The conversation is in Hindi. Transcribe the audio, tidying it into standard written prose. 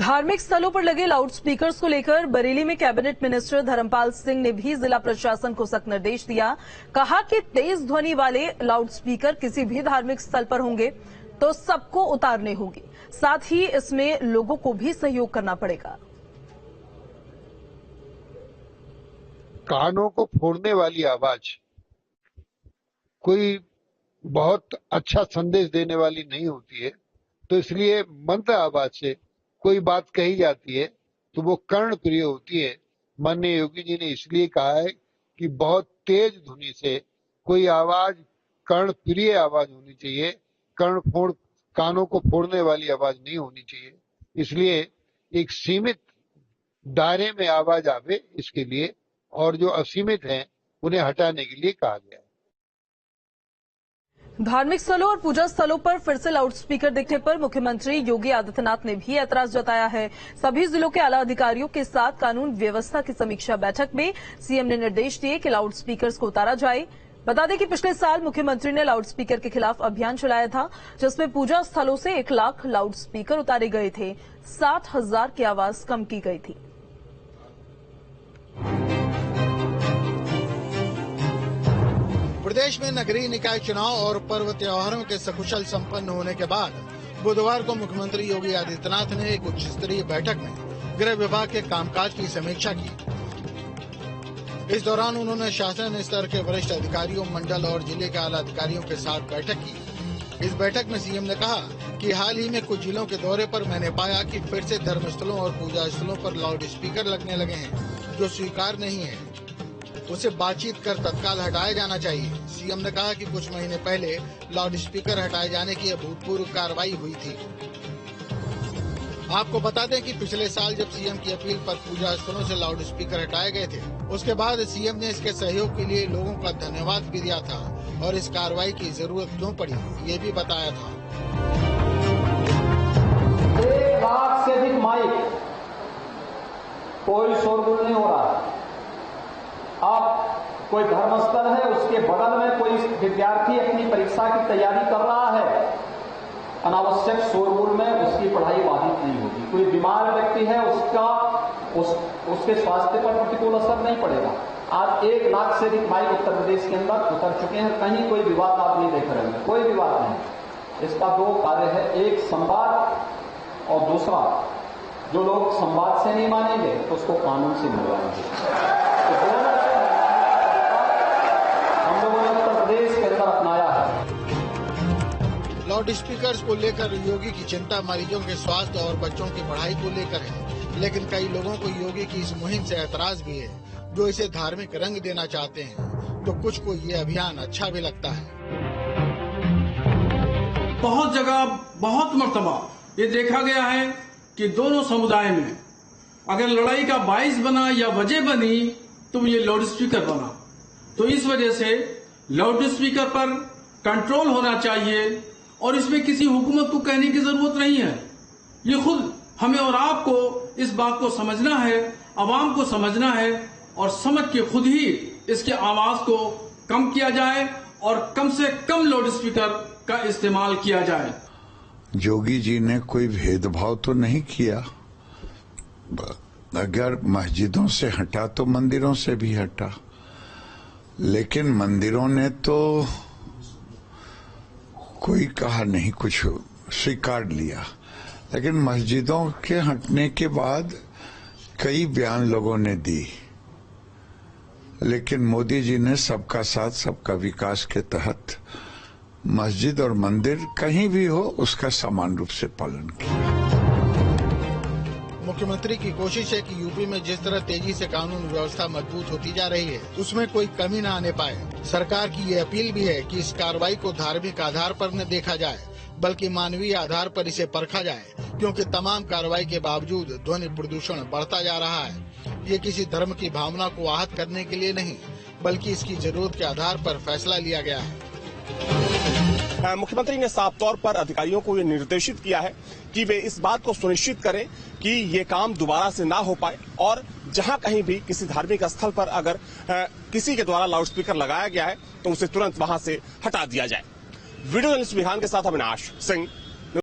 धार्मिक स्थलों पर लगे लाउडस्पीकर्स को लेकर बरेली में कैबिनेट मिनिस्टर धर्मपाल सिंह ने भी जिला प्रशासन को सख्त निर्देश दिया। कहा कि तेज ध्वनि वाले लाउडस्पीकर किसी भी धार्मिक स्थल पर होंगे तो सबको उतारने होंगे, साथ ही इसमें लोगों को भी सहयोग करना पड़ेगा। कानों को फोड़ने वाली आवाज कोई बहुत अच्छा संदेश देने वाली नहीं होती है, तो इसलिए मंद आवाज से कोई बात कही जाती है तो वो कर्ण प्रिय होती है। माननीय योगी जी ने इसलिए कहा है कि बहुत तेज ध्वनि से कोई आवाज कर्ण प्रिय आवाज होनी चाहिए, कानों को फोड़ने वाली आवाज नहीं होनी चाहिए। इसलिए एक सीमित दायरे में आवाज आवे इसके लिए, और जो असीमित हैं उन्हें हटाने के लिए कहा गया है। धार्मिक स्थलों और पूजा स्थलों पर फिर से लाउडस्पीकर दिखने पर मुख्यमंत्री योगी आदित्यनाथ ने भी ऐतराज जताया है। सभी जिलों के आला अधिकारियों के साथ कानून व्यवस्था की समीक्षा बैठक में सीएम ने निर्देश दिए कि लाउडस्पीकर्स को उतारा जाए। बता दें कि पिछले साल मुख्यमंत्री ने लाउडस्पीकर के खिलाफ अभियान चलाया था, जिसमें पूजा स्थलों से 1 लाख लाउडस्पीकर उतारे गए थे, 60,000 की आवाज कम की गई थी। प्रदेश में नगरीय निकाय चुनाव और पर्व त्योहारों के सकुशल संपन्न होने के बाद बुधवार को मुख्यमंत्री योगी आदित्यनाथ ने एक उच्च स्तरीय बैठक में गृह विभाग के कामकाज की समीक्षा की। इस दौरान उन्होंने शासन स्तर के वरिष्ठ अधिकारियों, मंडल और जिले के आला अधिकारियों के साथ बैठक की। इस बैठक में सीएम ने कहा कि हाल ही में कुछ जिलों के दौरे पर मैंने पाया कि फिर से धर्मस्थलों और पूजा स्थलों पर लाउड स्पीकर लगने लगे हैं, जो स्वीकार नहीं है। उसे बातचीत कर तत्काल हटाया जाना चाहिए। सीएम ने कहा कि कुछ महीने पहले लाउड स्पीकर हटाए जाने की अभूतपूर्व कार्रवाई हुई थी। आपको बता दें कि पिछले साल जब सीएम की अपील पर पूजा स्थलों से लाउड स्पीकर हटाए गए थे, उसके बाद सीएम ने इसके सहयोग के लिए लोगों का धन्यवाद भी दिया था और इस कार्रवाई की जरूरत क्यों पड़ी ये भी बताया था। 1 लाख से अधिक माइक, कोई शोरगुल नहीं हो रहा। अब कोई धर्मस्थल है, उसके बगल में कोई विद्यार्थी अपनी परीक्षा की तैयारी कर रहा है, अनावश्यक शोरगुल में उसकी पढ़ाई बाधित नहीं होगी। कोई बीमार व्यक्ति है, उसके स्वास्थ्य पर प्रतिकूल असर नहीं पड़ेगा। आज 1 लाख से अधिक माइक उत्तर प्रदेश के अंदर उतर चुके हैं, कहीं कोई विवाद आप नहीं देख रहे हैं, कोई विवाद नहीं। इसका 2 कार्य है, एक संवाद और दूसरा जो लोग संवाद से नहीं मानेंगे तो उसको कानून से मिलवाएंगे। तो हम लोगों ने उत्तर प्रदेश के अंदर अपनाया है। लाउड स्पीकर्स को लेकर योगी की चिंता मरीजों के स्वास्थ्य और बच्चों की पढ़ाई को लेकर है, लेकिन कई लोगों को योगी की इस मुहिम से ऐतराज भी है, जो इसे धार्मिक रंग देना चाहते हैं। तो कुछ को ये अभियान अच्छा भी लगता है। बहुत जगह, बहुत मर्तबा ये देखा गया है कि दोनों समुदाय में अगर लड़ाई का बाइस बना या वजह बनी तो ये लाउड स्पीकर बना। तो इस वजह से लाउड स्पीकर पर कंट्रोल होना चाहिए और इसमें किसी हुकूमत को कहने की जरूरत नहीं है। ये खुद हमें और आपको इस बात को समझना है, आवाम को समझना है और समझ के खुद ही इसके आवाज को कम किया जाए और कम से कम लाउड स्पीकर का इस्तेमाल किया जाए। योगी जी ने कोई भेदभाव तो नहीं किया। अगर मस्जिदों से हटा तो मंदिरों से भी हटा, लेकिन मंदिरों ने तो कोई कहा नहीं, कुछ स्वीकार लिया। लेकिन मस्जिदों के हटने के बाद कई बयान लोगों ने दी, लेकिन मोदी जी ने सबका साथ सबका विकास के तहत मस्जिद और मंदिर कहीं भी हो उसका समान रूप से पालन किया। मुख्यमंत्री की कोशिश है कि यूपी में जिस तरह तेजी से कानून व्यवस्था मजबूत होती जा रही है, उसमें कोई कमी न आने पाए। सरकार की ये अपील भी है कि इस कार्रवाई को धार्मिक आधार पर न देखा जाए, बल्कि मानवीय आधार पर इसे परखा जाए, क्योंकि तमाम कार्रवाई के बावजूद ध्वनि प्रदूषण बढ़ता जा रहा है। ये किसी धर्म की भावना को आहत करने के लिए नहीं, बल्कि इसकी जरूरत के आधार पर फैसला लिया गया है। मुख्यमंत्री ने साफ तौर पर अधिकारियों को ये निर्देशित किया है कि वे इस बात को सुनिश्चित करें कि ये काम दोबारा से ना हो पाए और जहां कहीं भी किसी धार्मिक स्थल पर अगर किसी के द्वारा लाउडस्पीकर लगाया गया है तो उसे तुरंत वहां से हटा दिया जाए। वीडियो जर्नलिस्ट विहान के साथ अविनाश सिंह,